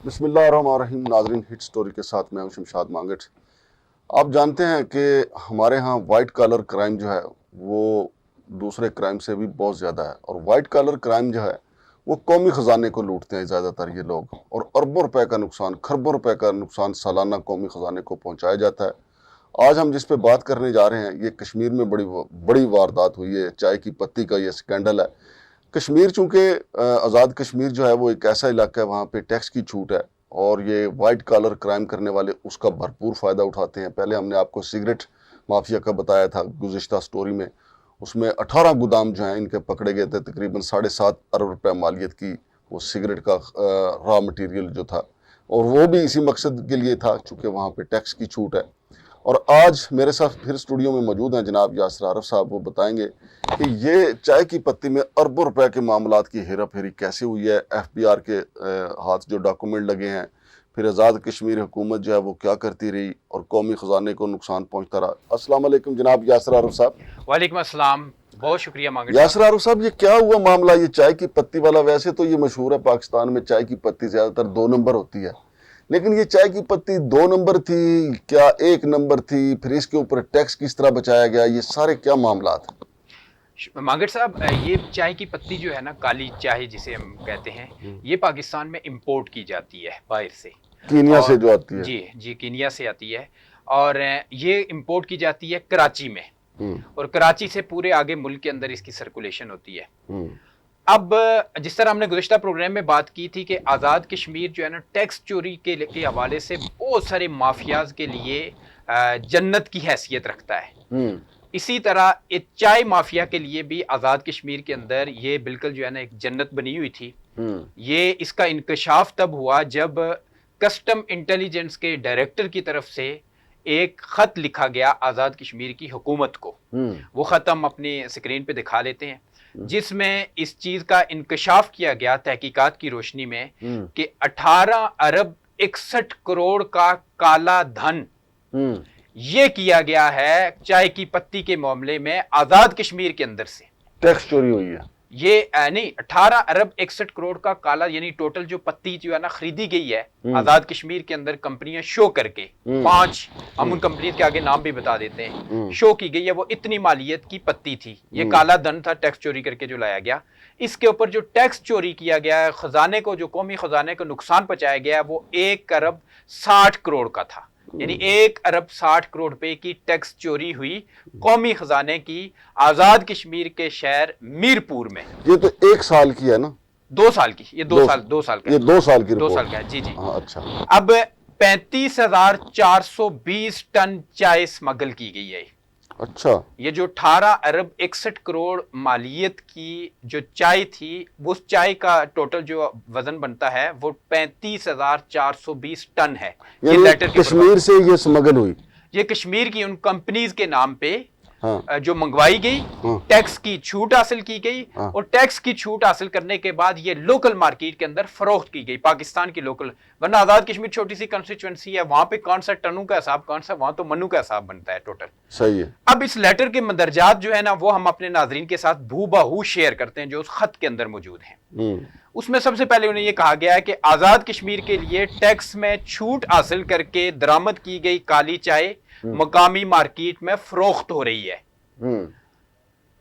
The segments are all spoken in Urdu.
بسم اللہ الرحمن الرحیم. ناظرین، ہٹ سٹوری کے ساتھ میں ہوں شمشاد مانگٹ. آپ جانتے ہیں کہ ہمارے ہاں وائٹ کالر کرائم جو ہے وہ دوسرے کرائم سے بھی بہت زیادہ ہے، اور وائٹ کالر کرائم جو ہے وہ قومی خزانے کو لوٹتے ہیں زیادہ تر یہ لوگ، اور اربوں روپے کا نقصان، کھربوں روپے کا نقصان سالانہ قومی خزانے کو پہنچایا جاتا ہے. آج ہم جس پہ بات کرنے جا رہے ہیں یہ کشمیر میں بڑی واردات ہوئی ہے. چائے کی پتی کا یہ سکینڈل ہے. کشمیر چونکہ آزاد کشمیر جو ہے وہ ایک ایسا علاقہ ہے وہاں پہ ٹیکس کی چھوٹ ہے، اور یہ وائٹ کالر کرائم کرنے والے اس کا بھرپور فائدہ اٹھاتے ہیں. پہلے ہم نے آپ کو سگریٹ مافیا کا بتایا تھا گزشتہ سٹوری میں. اس میں 18 گودام جو ہیں ان کے پکڑے گئے تھے، تقریباً 7.5 ارب روپے مالیت کی وہ سگریٹ کا را مٹیریل جو تھا، اور وہ بھی اسی مقصد کے لیے تھا چونکہ وہاں پہ ٹیکس کی چھوٹ ہے. اور آج میرے ساتھ پھر اسٹوڈیو میں موجود ہیں جناب یاسر عارف صاحب. وہ بتائیں گے کہ یہ چائے کی پتی میں اربوں روپے کے معاملات کی ہیرا پھیری کیسے ہوئی ہے، ایف بی آر کے ہاتھ جو ڈاکومنٹ لگے ہیں، پھر آزاد کشمیر حکومت جو ہے وہ کیا کرتی رہی اور قومی خزانے کو نقصان پہنچتا رہا. السلام علیکم جناب یاسر عارف صاحب. وعلیکم السلام، بہت شکریہ مانگٹ یاسر صاحب. عارف صاحب، یہ کیا ہوا معاملہ یہ چائے کی پتی والا؟ ویسے تو یہ مشہور ہے پاکستان میں چائے کی پتی زیادہ تر 2 نمبر ہوتی ہے، لیکن یہ چائے کی پتی 2 نمبر تھی کیا 1 نمبر تھی؟ پھر اس کے اوپر ٹیکس کس طرح بچایا گیا؟ یہ سارے کیا معاملات ہیں؟ مانگٹ صاحب، یہ چائے کی پتی جو ہے نا، کالی چائے جسے ہم کہتے ہیں، یہ پاکستان میں امپورٹ کی جاتی ہے باہر سے. کینیا اور سے جو آتی ہے. جی کینیا سے آتی ہے، اور یہ امپورٹ کی جاتی ہے کراچی میں، ہوں اور کراچی سے پورے آگے ملک کے اندر اس کی سرکولیشن ہوتی ہے. ہوں اب جس طرح ہم نے گزشتہ پروگرام میں بات کی تھی کہ آزاد کشمیر جو ہے نا، ٹیکس چوری کے حوالے سے بہت سارے مافیاز کے لیے جنت کی حیثیت رکھتا ہے. ہوں اسی طرح چائے مافیا کے لیے بھی آزاد کشمیر کے اندر یہ بالکل جو ہے نا ایک جنت بنی ہوئی تھی. ہوں یہ اس کا انکشاف تب ہوا جب کسٹم انٹیلیجنس کے ڈائریکٹر کی طرف سے ایک خط لکھا گیا آزاد کشمیر کی حکومت کو. ہوں وہ خط ہم اپنی اسکرین پہ دکھا لیتے ہیں، جس میں اس چیز کا انکشاف کیا گیا تحقیقات کی روشنی میں ہوں کہ 18 ارب 61 کروڑ کا کالا دھن ہوں یہ کیا گیا ہے چائے کی پتی کے معاملے میں آزاد کشمیر کے اندر سے. ٹیکس چوری ہوئی ہے. یہ نہیں، 18 ارب 61 کروڑ کا کالا، یعنی ٹوٹل جو پتی جو ہے نا خریدی گئی ہے آزاد کشمیر کے اندر کمپنیاں شو کر کے 5، ہم ان کمپنیز کے آگے نام بھی بتا دیتے ہیں، شو کی گئی ہے، وہ اتنی مالیت کی پتی تھی. یہ کالا دھن تھا ٹیکس چوری کر کے جو لایا گیا. اس کے اوپر جو ٹیکس چوری کیا گیا ہے، خزانے کو، جو قومی خزانے کو نقصان پہنچایا گیا ہے، وہ 1 ارب 60 کروڑ کا تھا. یعنی 1 ارب 60 کروڑ روپے کی ٹیکس چوری ہوئی قومی خزانے کی آزاد کشمیر کے شہر میرپور میں. یہ تو 1 سال کی ہے نا؟ 2 سال کی، یہ 2 سال کا ہے. یہ 2 سال کی 2 رپورٹ. سال کا ہے. جی جی. ہاں اچھا. اب 35,420 ٹن چائے اسمگل کی گئی ہے. اچھا. یہ جو 18 ارب 61 کروڑ مالیت کی جو چائے تھی، اس چائے کا ٹوٹل جو وزن بنتا ہے وہ 35,420 ٹن ہے. یعنی کشمیر سے یہ اسمگل ہوئی؟ یہ کشمیر کی ان کمپنیز کے نام پہ ہاں جو منگوائی گئی، ٹیکس کی چھوٹ حاصل کی گئی، ہاں. اور ٹیکس کی چھوٹ حاصل کرنے کے بعد یہ لوکل مارکیٹ کے اندر فروخت کی گئی، پاکستان کی لوکل. ورنہ آزاد کشمیر چھوٹی سی کنسٹیچوئنسی ہے، وہاں پہ کون سا ٹنوں کا حساب، کون سا وہاں تو منو کا حساب بنتا ہے ٹوٹل. صحیح ہے. اب اس لیٹر کے مندرجات جو ہے نا، وہ ہم اپنے ناظرین کے ساتھ بہو بہو شیئر کرتے ہیں جو اس خط کے اندر موجود ہیں. اس میں سب سے پہلے انہیں یہ کہا گیا ہے کہ آزاد کشمیر کے لیے ٹیکس میں چھوٹ حاصل کر کے درآمد کی گئی کالی چائے مقامی مارکیٹ میں فروخت ہو رہی ہے.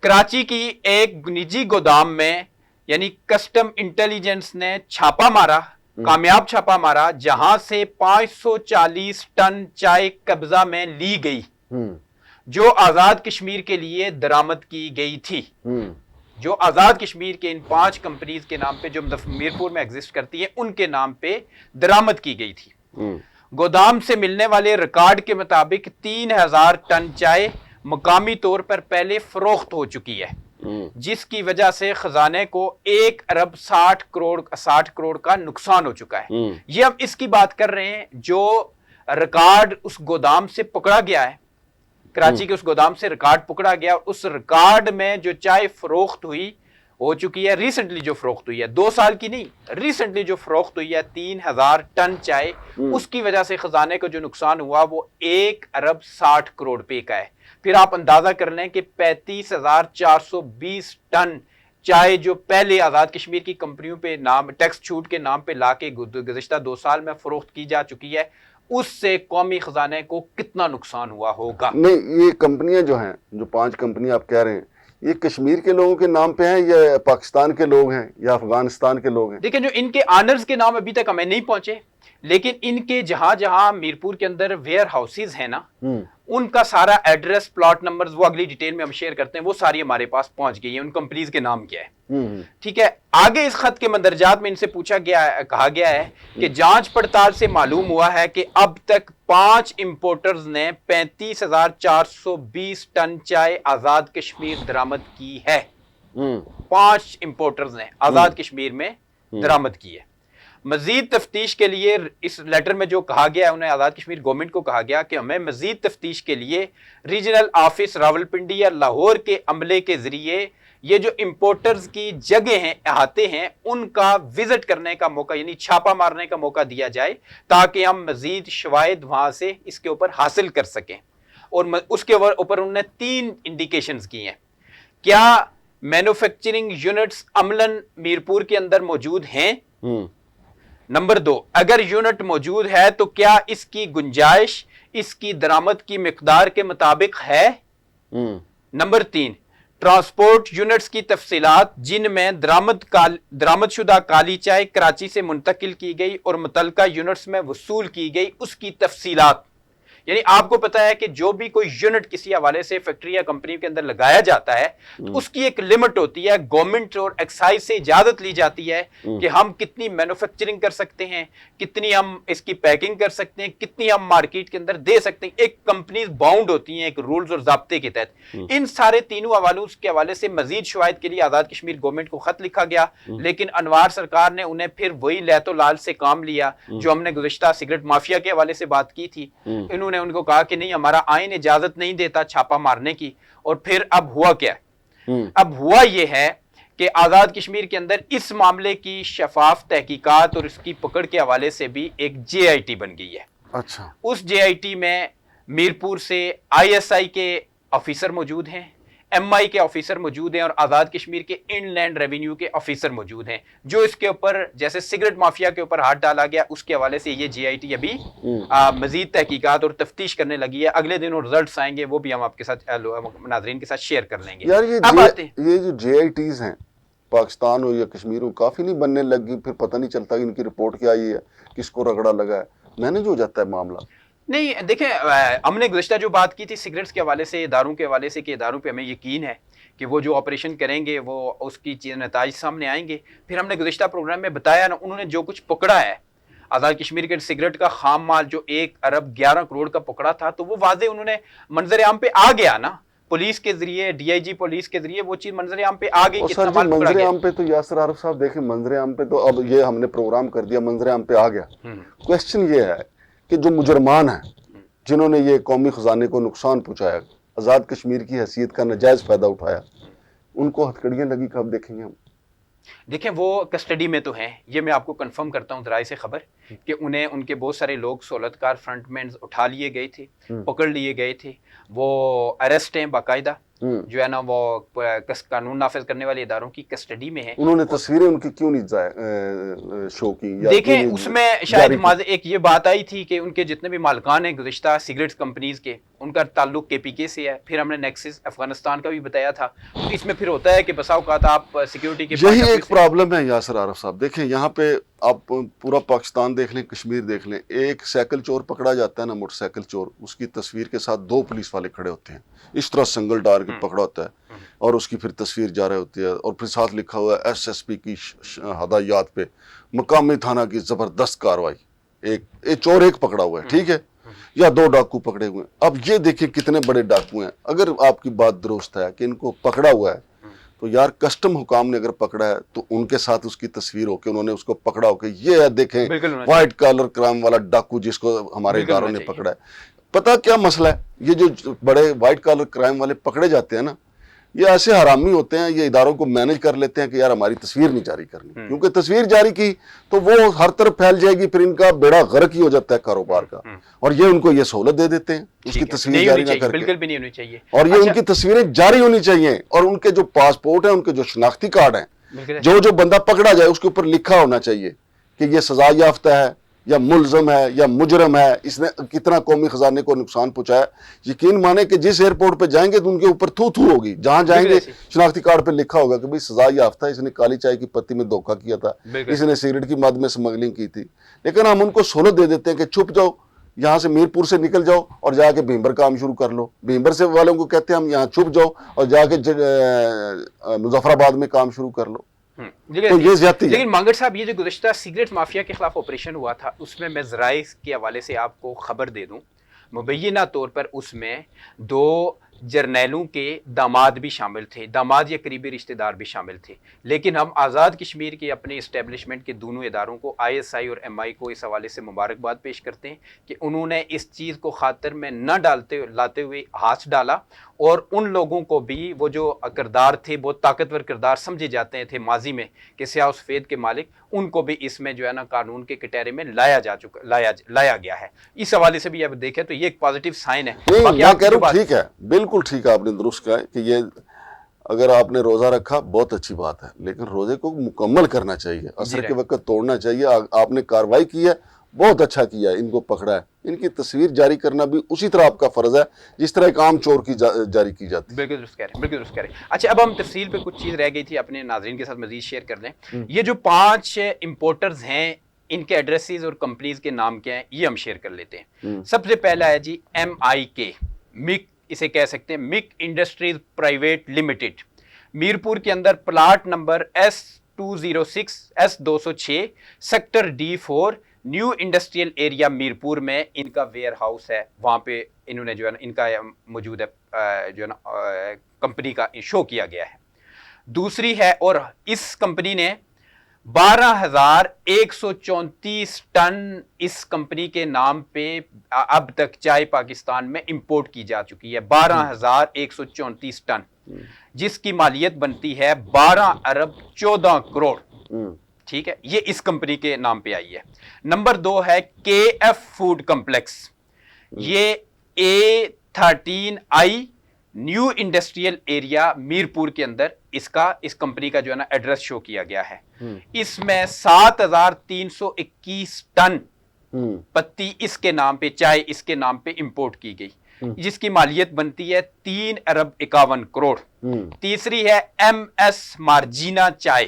کراچی کی ایک نجی گودام میں، یعنی کسٹم انٹیلیجنس نے چھاپا مارا، کامیاب چھاپا مارا، جہاں سے 540 ٹن چائے قبضہ میں لی گئی جو آزاد کشمیر کے لیے درآمد کی گئی تھی. جو آزاد کشمیر کے ان 5 کمپنیز کے نام پہ جو میرپور میں ایگزسٹ کرتی ہے، ان کے نام پہ درآمد کی گئی تھی. گودام سے ملنے والے ریکارڈ کے مطابق 3000 ٹن چائے مقامی طور پر پہلے فروخت ہو چکی ہے، جس کی وجہ سے خزانے کو 1 ارب 60 کروڑ کا نقصان ہو چکا ہے. یہ ہم اس کی بات کر رہے ہیں جو ریکارڈ اس گودام سے پکڑا گیا ہے، کراچی کے اس گودام سے ریکارڈ پکڑا گیا، اور اس ریکارڈ میں جو چائے فروخت ہوئی ہو چکی ہے، ریسنٹلی جو فروخت ہوئی ہے، 2 سال کی نہیں، ریسنٹلی جو فروخت ہوئی ہے 3000 ٹن چائے، اس کی وجہ سے خزانے کو جو نقصان ہوا وہ 1 ارب 60 کروڑ روپے کا ہے. پھر آپ اندازہ کر لیں کہ 35,420 ٹن چائے جو پہلے آزاد کشمیر کی کمپنیوں پہ نام ٹیکس چھوٹ کے نام پہ لا کے گزشتہ 2 سال میں فروخت کی جا چکی ہے، اس سے قومی خزانے کو کتنا نقصان ہوا ہوگا؟ نہیں، یہ کمپنیاں جو ہیں، جو 5 کمپنیاں آپ کہہ رہے ہیں، یہ کشمیر کے لوگوں کے نام پہ ہیں یا پاکستان کے لوگ ہیں یا افغانستان کے لوگ ہیں؟ دیکھیں جو ان کے آنرز کے نام ابھی تک ہمیں نہیں پہنچے، لیکن ان کے جہاں جہاں میرپور کے اندر ویئر ہاؤسز ہیں نا، ان کا سارا ایڈریس، پلاٹ نمبرز، وہ اگلی ڈیٹیل میں ہم شیئر کرتے ہیں، وہ ساری ہمارے پاس پہنچ گئی ہیں، ان کمپنیز کے نام کیا ہے، ٹھیک ہے۔ آگے اس خط کے مندرجات میں ان سے کہا گیا ہے کہ جانچ پڑتال سے معلوم ہوا ہے کہ اب تک 5 امپورٹرز نے 35,420 ٹن چائے آزاد کشمیر درآمد کی ہے۔ 5 امپورٹرز نے آزاد کشمیر میں درآمد کی ہے۔ مزید تفتیش کے لیے اس لیٹر میں جو کہا گیا ہے، انہیں آزاد کشمیر گورنمنٹ کو کہا گیا کہ ہمیں مزید تفتیش کے لیے ریجنل آفس راولپنڈی یا لاہور کے عملے کے ذریعے یہ جو امپورٹرز کی جگہ ہیں، احاطے ہیں، ان کا وزٹ کرنے کا موقع، یعنی چھاپا مارنے کا موقع دیا جائے تاکہ ہم مزید شواہد وہاں سے اس کے اوپر حاصل کر سکیں۔ اور اس کے اوپر انہوں نے 3 انڈیکیشنز کی ہیں۔ کیا مینوفیکچرنگ یونٹس عملاً میرپور کے اندر موجود ہیں؟ نمبر 2، اگر یونٹ موجود ہے تو کیا اس کی گنجائش اس کی درآمد کی مقدار کے مطابق ہے؟ نمبر 3، ٹرانسپورٹ یونٹس کی تفصیلات جن میں درآمد شدہ کالی چائے کراچی سے منتقل کی گئی اور متعلقہ یونٹس میں وصول کی گئی اس کی تفصیلات۔ یعنی آپ کو پتا ہے کہ جو بھی کوئی یونٹ کسی حوالے سے فیکٹری یا کمپنی کے اندر لگایا جاتا ہے تو اس کی ایک لمٹ ہوتی ہے، گورنمنٹ اور ایکسائز سے اجازت لی جاتی ہے کہ ہم کتنی مینوفیکچرنگ کر سکتے ہیں، کتنی ہم اس کی پیکنگ کر سکتے ہیں، کتنی ہم مارکیٹ کے اندر دے سکتے ہیں۔ ایک کمپنیز باؤنڈ ہوتی ہیں ایک رولز اور ضابطے کے تحت۔ ان سارے تینوں حوالوں کے حوالے سے مزید شواہد کے لیے آزاد کشمیر گورنمنٹ کو خط لکھا گیا، لیکن انوار سرکار نے انہیں پھر وہی لیت و لال سے کام لیا جو ہم نے گزشتہ سگریٹ مافیا کے حوالے سے بات کی تھی۔ انہوں نے ان کو کہا کہ نہیں، ہمارا آئین اجازت نہیں دیتا چھاپا مارنے کی۔ اور پھر اب ہوا کیا؟ اب ہوا یہ ہے کہ آزاد کشمیر کے اندر اس معاملے کی شفاف تحقیقات اور اس کی پکڑ کے حوالے سے بھی ایک جے آئی ٹی بن گئی ہے۔ اچھا، اس جے آئی ٹی میں میرپور سے آئی ایس آئی کے آفیسر موجود ہیں، ایم آئی کے آفیسر موجود ہیں اور آزاد کشمیر کے ان لینڈ ریونیو کے آفیسر موجود ہیں، جو اس کے اوپر جیسے سگریٹ مافیا کے اوپر ہاتھ ڈالا گیا اس کے حوالے سے یہ جے آئی ٹی ابھی مزید تحقیقات اور تفتیش کرنے لگی ہے۔ اگلے دنوں رزلٹس آئیں گے، وہ بھی ہم آپ کے ساتھ ناظرین کے ساتھ شیئر کر لیں گے۔ یار یہ جو جے آئی ٹیز ہیں پاکستان ہو یا کشمیر ہو، کافی نہیں بننے لگی، پھر پتہ نہیں چلتا کہ ان کی رپورٹ کیا آئی ہے، کس کو رگڑا لگا ہے، مینیج ہو جاتا ہے معاملہ۔ نہیں دیکھیں، ہم نے گزشتہ جو بات کی تھی سگریٹس کے حوالے سے، اداروں کے حوالے سے، کہ اداروں پہ ہمیں یقین ہے کہ وہ جو آپریشن کریں گے وہ اس کی نتائج سامنے آئیں گے۔ پھر ہم نے گزشتہ پروگرام میں بتایا نا، انہوں نے جو کچھ پکڑا ہے آزاد کشمیر کے سگریٹ کا خام مال جو 1 ارب 11 کروڑ کا پکڑا تھا، تو وہ واضح انہوں نے منظر عام پہ آ گیا نا، پولیس کے ذریعے، ڈی آئی جی پولیس کے ذریعے وہ چیز منظر عام پہ آ گئی۔ سر جی منظر عام پہ تو یاسر عارف صاحب دیکھیں، منظر عام پہ تو اب یہ ہم نے پروگرام کر دیا، منظر عام پہ آ گیا۔ کویسچن یہ ہے کہ جو مجرمان ہیں جنہوں نے یہ قومی خزانے کو نقصان پہنچایا، آزاد کشمیر کی حیثیت کا ناجائز فائدہ اٹھایا، ان کو ہتھکڑیاں لگی کب دیکھیں گے ہم؟ دیکھیں وہ کسٹڈی میں تو ہیں، یہ میں آپ کو کنفرم کرتا ہوں ذرائع سے خبر کہ انہیں ان کے بہت سارے لوگ سہولت کار فرنٹ مینز اٹھا لیے گئے تھے، پکڑ لیے گئے تھے، وہ اریسٹ ہیں باقاعدہ، جو ہے نا وہ قانون نافذ کرنے والے اداروں کی کسٹڈی میں ہیں۔ انہوں نے تصویریں ان کی کیوں نہیں شو کی؟ دیکھیں اس میں شاید ایک یہ بات آئی تھی کہ ان کے جتنے بھی مالکان ہیں گزشتہ سگریٹ کمپنیز کے، ان کا تعلق کے پی کے سے ہے۔ پھر ہم نے نیکسس افغانستان کا بھی بتایا تھا۔ اس میں پھر ہوتا ہے کہ بسا اوقات آپ سیکیورٹی کے یہی ایک پرابلم ہے یاسر عارف صاحب۔ دیکھیں یہاں پہ آپ پورا پاکستان دیکھ لیں، کشمیر دیکھ لیں، ایک سائیکل چور پکڑا جاتا ہے نا، موٹر سائیکل چور، اس کی تصویر کے ساتھ 2 پولیس والے کھڑے ہوتے ہیں، اس طرح سنگل ڈار کے پکڑا ہوتا ہے اور اس کی پھر تصویر جا رہی ہوتی ہے اور پھر ساتھ لکھا ہوا ہے ایس ایس پی کی ہدایات پہ مقامی تھانہ کی زبردست کارروائی۔ ایک چور ایک پکڑا ہوا ہے، ٹھیک ہے، یا 2 ڈاکو پکڑے ہوئے ہیں۔ اب یہ دیکھیں کتنے بڑے ڈاکو ہیں۔ اگر آپ کی بات درست ہے کہ ان کو پکڑا ہوا ہے تو یار کسٹم حکام نے اگر پکڑا ہے تو ان کے ساتھ اس کی تصویر ہو کے انہوں نے اس کو پکڑا ہو کے یہ ہے دیکھیں وائٹ کالر کرائم والا ڈاکو جس کو ہمارے اداروں نے پکڑا ہے۔ پتہ کیا مسئلہ ہے؟ یہ جو بڑے وائٹ کالر کرائم والے پکڑے جاتے ہیں نا، یہ ایسے حرامی ہوتے ہیں, یہ اداروں کو مینج کر لیتے ہیں کہ یار ہماری تصویر نہیں جاری کرنی, کیونکہ تصویر جاری کی تو وہ ہر طرف پھیل جائے گی, پھر ان کا بیڑا غرق ہی ہو جاتا ہے کاروبار کا, اور یہ ان کو یہ سہولت دے دیتے ہیں اس کی تصویر جاری نہ کر کے. بالکل بھی نہیں ہونی چاہیے, اور یہ ان کی تصویریں جاری ہونی چاہیے, اور ان کے جو پاسپورٹ ہیں, ان کے جو شناختی کارڈ ہیں, جو بندہ پکڑا جائے اس کے اوپر لکھا ہونا چاہیے کہ یہ سزا یافتہ ہے یا ملزم ہے یا مجرم ہے, اس نے کتنا قومی خزانے کو نقصان پہنچایا. یقین مانے کہ جس ایئرپورٹ پہ جائیں گے تو ان کے اوپر تھو تھو ہوگی, جہاں جائیں گے شناختی کارڈ پہ لکھا ہوگا کہ بھئی سزا یافتہ ہے, اس نے کالی چائے کی پتی میں دھوکہ کیا تھا, اس نے سگریٹ کی مد میں سمگلنگ کی تھی. لیکن ہم ان کو سہولت دے دیتے ہیں کہ چھپ جاؤ, یہاں سے میرپور سے نکل جاؤ اور جا کے بھیمبر کام شروع کر لو. بھیمبر سے والوں کو کہتے ہیں ہم یہاں چھپ جاؤ اور جا کے مظفر آباد میں کام شروع کر لو. تو یہ زیادتی ہے. لیکن مانگڑ صاحب, یہ جو گزشتہ سگریٹ مافیا کے خلاف آپریشن ہوا تھا, اس میں ذرائع کے حوالے سے آپ کو خبر دے دوں, مبینہ طور پر اس میں 2 جرنیلوں کے داماد بھی شامل تھے, داماد یا قریبی رشتہ دار بھی شامل تھے. لیکن ہم آزاد کشمیر کے اپنے اسٹیبلشمنٹ کے دونوں اداروں کو, ISI اور MI کو, اس حوالے سے مبارکباد پیش کرتے ہیں کہ انہوں نے اس چیز کو خاطر میں نہ لاتے ہوئے ہاتھ ڈالا, اور ان لوگوں کو بھی وہ جو کردار تھے, بہت طاقتور کردار سمجھے جاتے تھے ماضی میں کہ سیاہ و سفید کے مالک, ان کو بھی اس میں جو ہے نا قانون کے کٹہرے میں لایا گیا ہے. اس حوالے سے بھی آپ دیکھیں تو یہ ایک پازیٹیو سائن ہے. میں کہہ رہا ہوں ٹھیک ہے, بالکل ٹھیک ہے, آپ نے درست کہا ہے کہ یہ اگر آپ نے روزہ رکھا بہت اچھی بات ہے, لیکن روزے کو مکمل کرنا چاہیے, عصر کے وقت توڑنا چاہیے. آپ نے کارروائی کی ہے, بہت اچھا کیا ہے, ان کو پکڑا ہے. ان کی تصویر جاری کرنا بھی اسی طرح آپ کا فرض ہے جس طرح ایک عام چور کی جاری کی جاتی ہے. بالکل درست کہہ رہے ہیں, بالکل درست کہہ رہے ہیں. اچھا, اب ہم تفصیل پہ کچھ چیز رہ گئی تھی اپنے ناظرین کے ساتھ مزید شیئر کر دیں. یہ جو 5 امپورٹرز ہیں, ان کے ایڈریسز اور کمپنیز کے نام کیا ہیں, یہ ہم شیئر کر لیتے ہیں. سب سے پہلا ہے جی MIK, مک, اسے کہہ سکتے ہیں مک انڈسٹریز پرائیویٹ لمیٹڈ, میرپور کے اندر plot number S206 S206 sector D4 new industrial area Mirpur میں ان کا ویئر ہاؤس ہے. وہاں پہ انہوں نے جو ہے نا ان کا موجود ہے جو ہے نا کمپنی کا شو کیا گیا ہے. دوسری ہے, اور اس کمپنی نے 12,134 ٹن اس کمپنی کے نام پہ اب تک چائے پاکستان میں امپورٹ کی جا چکی ہے. 12,134 ٹن, جس کی مالیت بنتی ہے 12 ارب 14 کروڑ. ٹھیک ہے, یہ اس کمپنی کے نام پہ آئی ہے. نمبر 2 ہے KF فوڈ کمپلیکس, یہ A13I new industrial area Mirpur کے اندر اس کمپنی کا جو ہے نا ایڈریس شو کیا گیا ہے. اس میں 7,321 ٹن پتی اس کے نام پہ, چائے اس کے نام پہ امپورٹ کی گئی, جس کی مالیت بنتی ہے 3 ارب 51 کروڑ. تیسری ہے MS مارجینا چائے,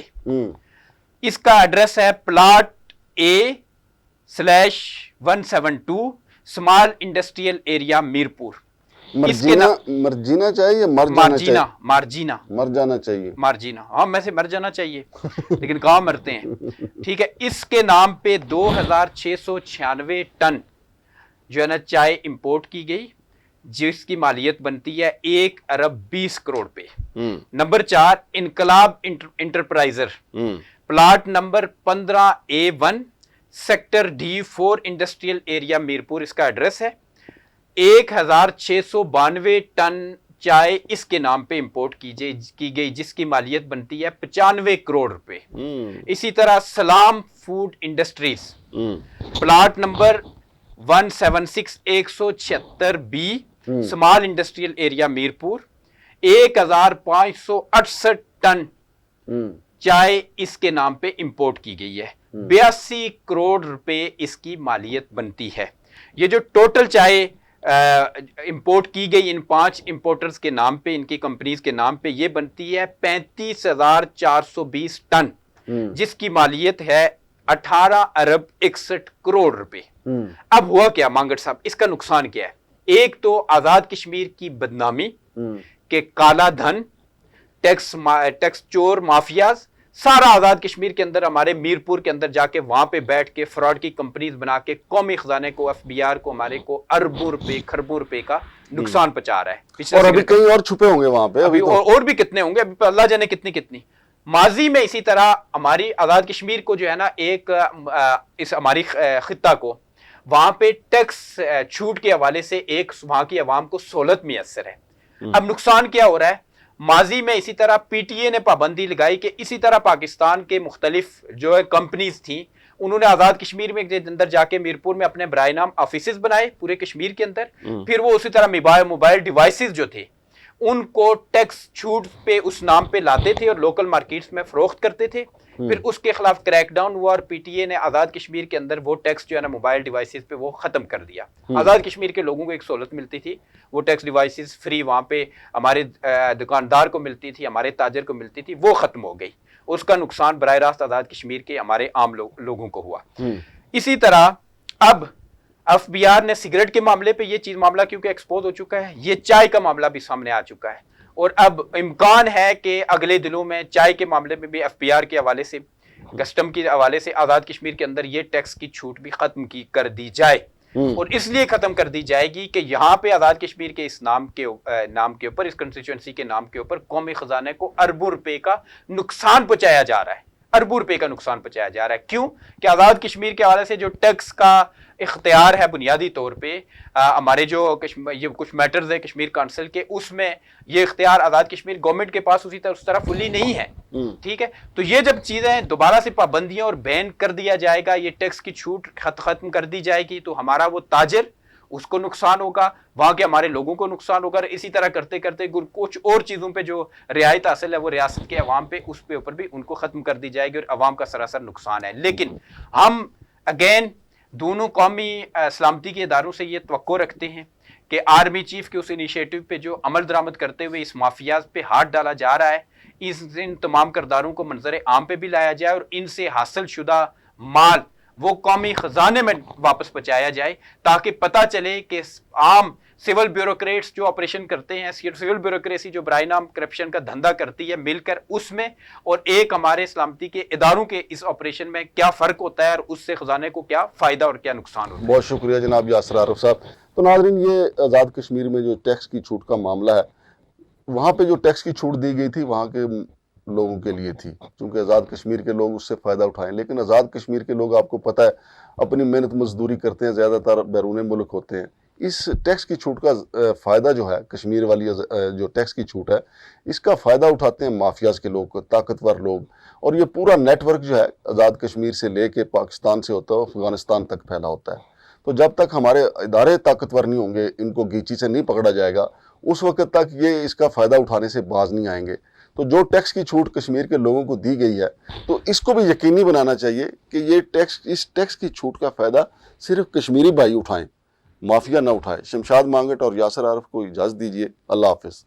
اس کا ایڈریس ہے plot A/172 small industrial area Mirpur. مرجینا چاہیے, مر جانا چاہیے, مارجینا, ہاں میں سے مر جانا چاہیے لیکن کہاں مرتے ہیں. ٹھیک ہے, اس کے نام پہ 2,696 ٹن جو ہے نا چائے امپورٹ کی گئی, جس کی مالیت بنتی ہے 1 ارب 20 کروڑ پہ. نمبر 4 Inqilab enterprises, plot number 15A1 sector D4 industrial area Mirpur, اس کا ایڈریس ہے. 1,692 ٹن چائے اس کے نام پہ امپورٹ کی گئی, جس کی مالیت بنتی ہے 95 کروڑ روپے. اسی طرح Salam Food Industries, plot number 176 176B small industrial area Mirpur, 1,568 ton چائے اس کے نام پہ امپورٹ کی گئی ہے. 82 کروڑ روپے اس کی مالیت بنتی ہے. یہ جو ٹوٹل چائے امپورٹ کی گئی ان 5 امپورٹرز کے نام پہ, ان کی کمپنیز کے نام پہ, یہ بنتی ہے 35,420 ٹن, جس کی مالیت ہے 18 ارب 61 کروڑ روپے. اب ہوا کیا مانگڑ صاحب, اس کا نقصان کیا ہے؟ ایک تو آزاد کشمیر کی بدنامی کہ کالا دھن, ٹیکس چور مافیاز سارا آزاد کشمیر کے اندر, ہمارے میرپور کے اندر جا کے وہاں پہ بیٹھ کے فراڈ کی کمپنیز بنا کے قومی خزانے کو, FBR کو, ہمارے کو اربوں روپے خربوں روپے کا نقصان پہنچا رہا ہے. اور ابھی کئی اور چھپے ہوں گے وہاں پہ, اور بھی کتنے ہوں گے, ابھی اللہ جانے کتنی. ماضی میں اسی طرح ہماری آزاد کشمیر کو جو ہے نا ایک اس ہماری خطہ کو وہاں پہ ٹیکس چھوٹ کے حوالے سے ایک وہاں کی عوام کو سہولت میسر ہے. اب نقصان کیا ہو رہا ہے, ماضی میں اسی طرح پی ٹی اے نے پابندی لگائی کہ اسی طرح پاکستان کے مختلف جو ہے کمپنیز تھیں، انہوں نے آزاد کشمیر میں اندر جا کے میرپور میں اپنے برائے نام آفیسز بنائے پورے کشمیر کے اندر. پھر وہ اسی طرح موبائل ڈیوائسز جو تھے ان کو ٹیکس چھوٹ پہ اس نام پہ لاتے تھے اور لوکل مارکیٹس میں فروخت کرتے تھے. پھر اس کے خلاف کریک ڈاؤن ہوا اور پی ٹی اے نے آزاد کشمیر کے اندر وہ ٹیکس جو ہے نا موبائل ڈیوائسز پہ وہ ختم کر دیا. آزاد کشمیر کے لوگوں کو ایک سہولت ملتی تھی، وہ ٹیکس ڈیوائسز فری وہاں پہ ہمارے دکاندار کو ملتی تھی، ہمارے تاجر کو ملتی تھی، وہ ختم ہو گئی. اس کا نقصان براہ راست آزاد کشمیر کے ہمارے عام لوگوں کو ہوا. اسی طرح اب ایف بی آر نے سگریٹ کے معاملے پہ یہ چیز معاملہ کیونکہ ایکسپوز ہو چکا ہے، یہ چائے کا معاملہ بھی سامنے آ چکا ہے اور اب امکان ہے کہ اگلے دنوں میں چائے کے معاملے میں بھی ایف بی آر کے حوالے سے، کسٹم کے حوالے سے آزاد کشمیر کے اندر یہ ٹیکس کی چھوٹ بھی ختم کر دی جائے. اور اس لیے ختم کر دی جائے گی کہ یہاں پہ آزاد کشمیر کے اس نام کے اوپر، اس کنسٹیچوئنسی کے نام کے اوپر قومی خزانے کو اربوں روپے کا نقصان پہنچایا جا رہا ہے. اربوں روپے کا نقصان پہنچایا جا رہا ہے. کیوں کہ آزاد کشمیر کے حوالے سے جو ٹیکس کا اختیار ہے بنیادی طور پہ ہمارے جو یہ کچھ میٹرز ہے کشمیر کونسل کے، اس میں یہ اختیار آزاد کشمیر گورنمنٹ کے پاس اس طرح فلی نہیں ہے. ٹھیک ہے، تو یہ جب چیزیں دوبارہ سے پابندیاں اور بین کر دیا جائے گا، یہ ٹیکس کی چھوٹ ختم کر دی جائے گی، تو ہمارا وہ تاجر اس کو نقصان ہوگا، وہاں کے ہمارے لوگوں کو نقصان ہوگا. اسی طرح کرتے کرتے کچھ اور چیزوں پہ جو رعایت حاصل ہے وہ ریاست کے عوام پہ، اس پہ اوپر بھی ان کو ختم کر دی جائے گی اور عوام کا سراسر نقصان ہے. لیکن ہم اگین دونوں قومی سلامتی کے اداروں سے یہ توقع رکھتے ہیں کہ آرمی چیف کے اس انیشیٹو پہ جو عمل درآمد کرتے ہوئے اس مافیاز پہ ہاتھ ڈالا جا رہا ہے، ان تمام کرداروں کو منظر عام پہ بھی لایا جائے اور ان سے حاصل شدہ مال وہ قومی خزانے میں واپس پہنچایا جائے، تاکہ پتہ چلے کہ عام سول بیوروکریٹس جو آپریشن کرتے ہیں، سول بیوروکریسی جو برائے نام کرپشن کا دھندا کرتی ہے مل کر، اس میں اور ایک ہمارے سلامتی کے اداروں کے اس آپریشن میں کیا فرق ہوتا ہے اور اس سے خزانے کو کیا فائدہ اور کیا نقصان ہوتا ہے. بہت شکریہ جناب یاسر عارف صاحب. تو ناظرین، یہ آزاد کشمیر میں جو ٹیکس کی چھوٹ کا معاملہ ہے، وہاں پہ جو ٹیکس کی چھوٹ دی گئی تھی وہاں کے لوگوں کے لیے تھی، چونکہ آزاد کشمیر کے لوگ اس سے فائدہ اٹھائیں. لیکن آزاد کشمیر کے لوگ، آپ کو پتہ ہے، اپنی محنت مزدوری کرتے ہیں، زیادہ تر بیرون ملک ہوتے ہیں. اس ٹیکس کی چھوٹ کا فائدہ جو ہے، کشمیر والی جو ٹیکس کی چھوٹ ہے، اس کا فائدہ اٹھاتے ہیں مافیاز کے لوگ، طاقتور لوگ. اور یہ پورا نیٹ ورک جو ہے آزاد کشمیر سے لے کے پاکستان سے ہوتا ہے، افغانستان تک پھیلا ہوتا ہے. تو جب تک ہمارے ادارے طاقتور نہیں ہوں گے، ان کو گیچی سے نہیں پکڑا جائے گا، اس وقت تک یہ اس کا فائدہ اٹھانے سے باز نہیں آئیں گے. تو جو ٹیکس کی چھوٹ کشمیر کے لوگوں کو دی گئی ہے، تو اس کو بھی یقینی بنانا چاہیے کہ اس ٹیکس کی چھوٹ کا فائدہ صرف کشمیری بھائی اٹھائیں، مافیا نہ اٹھائے. شمشاد مانگٹ اور یاسر عارف کو اجازت دیجیے. اللہ حافظ.